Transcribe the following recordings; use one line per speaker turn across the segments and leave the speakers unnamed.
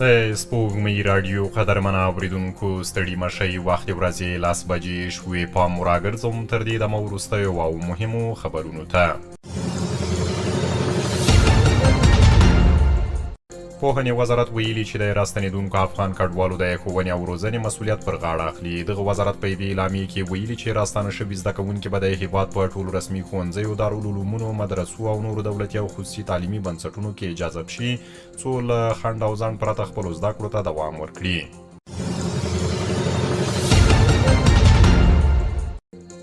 د سپوږمۍ راډیو قدرمنه اوریدونکو ستړي مشئ وخت ورځې 10 بجې شوې پام راګرځوم تر دې دمه وروستیو او مهمو خبرونو ته. پوهنې وزارت ویلي چې د راستنېدونکو افغان کډوالو د ښوونې او روزنې مسؤلیت پر غاړه اخلي. دغه وزارت په یوې اعلامیې کې ویلي چې راستانه شوي زده کوونکي به د هېواد په ټولو رسمي ښوونځیو، دارالعلومونو، مدرسو او نورو دولتي او خصوصي تعلیمي بنسټونو کې جذب شي څو له خنډ او ځنډ پرته خپلو زده کړو ته دوام ورکړي.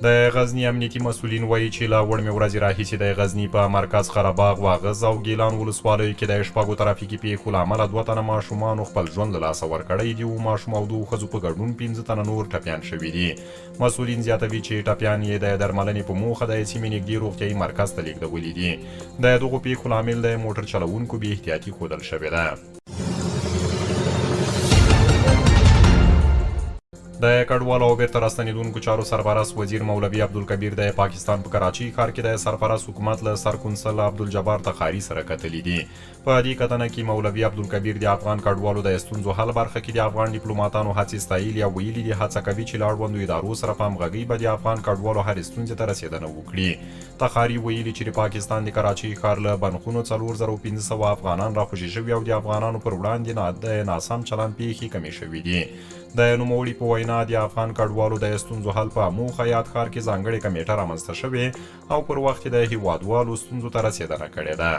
د غزني امنیتي مسؤلین وایي چې له وړمې ورځې راهیسې د غزني په مرکز قرهباغ، واغظ او ګیلان ولسوالیو کې د شپږو ترافیکي پیښو له امله 2 تنه ماشومانو خپل ژوند له لاسه ورکړی دي. 2 ماشوم او 2 ښځو په ګډون 15 تنه نور ټپیان شوي دي. مسؤلین زیاتوي چې ټپیان یې د درملنې په موخه د سیمې نږدې روغتیایي مرکز ته لیږدولي دي. د دغو پیښو لامل د موټر چلوونکو بې احتیاطي ښودل شوې ده. د کډوالو او بیرته راستنېدونکو چارو سرپرست وزیر مولوي عبدالکبیر د پاکستان په کراچۍ ښار کې د سرپرست حکومت له سرکونسل عبدالجبار تخاري سره کتلي دي. په دې کتنه کې مولوي عبدالکبیر د افغان کډوالو د ستونزو حل برخه کې د افغان ډیپلوماتانو هڅې ستایلي او ویلي دي هڅه کوي چې له اړوندو ادارو سره په همغږۍ به د افغان کډوالو هرې ستونزې ته رسېدنه وکړي. تخاري ویلي چې د پاکستان د کراچۍ ښار له بنخونو 4500 افغانان راخوشي شوي او د افغانانو پر وړاندې د ناسم چلند پیښې کمې شوي دي. د نوموړي په وینا د افغان کډوالو د ستونزو حل په موخه یاد ښار کې ځانګړې کمیټه رامنځته شوې او پر وخت د هیوادوالو ستونزو ته رسېدنه کړې ده.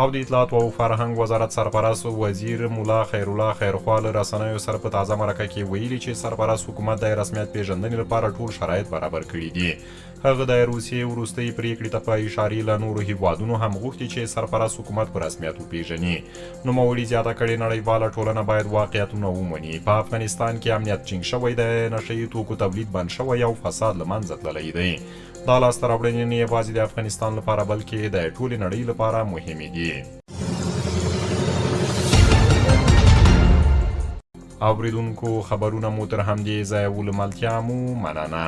او د اطلاعات او فرهنګ وزارت سرپرست وزیر مولا خیرالله خیرخوا له رسنیو سره په تازه مرکه کې ویلي چې سرپرست حکومت د رسمیت پیژندنې لپاره ټول شرایط برابر کړي دي. هغه د روسیې وروستۍ پریکړې ته په اشارې له نورو هیوادونو هم غوښتي چې سرپرست حکومت په رسمیت وپیژني. نوموړي زیاته کړې نړیواله ټولنه باید واقعیتونه ومني. په افغانستان کې امنیت ټینګ شوی دی، نشه یي توکو تولید بند شوی او فساد له منځه تللی دی. دا لاسته راوړنې نه یوازې د افغانستان لپاره بلکې د ټولې نړۍ لپاره مهمې دي. اوریدونکو خبرونه مو تر همدې ځایه ولملتیا مو مننه.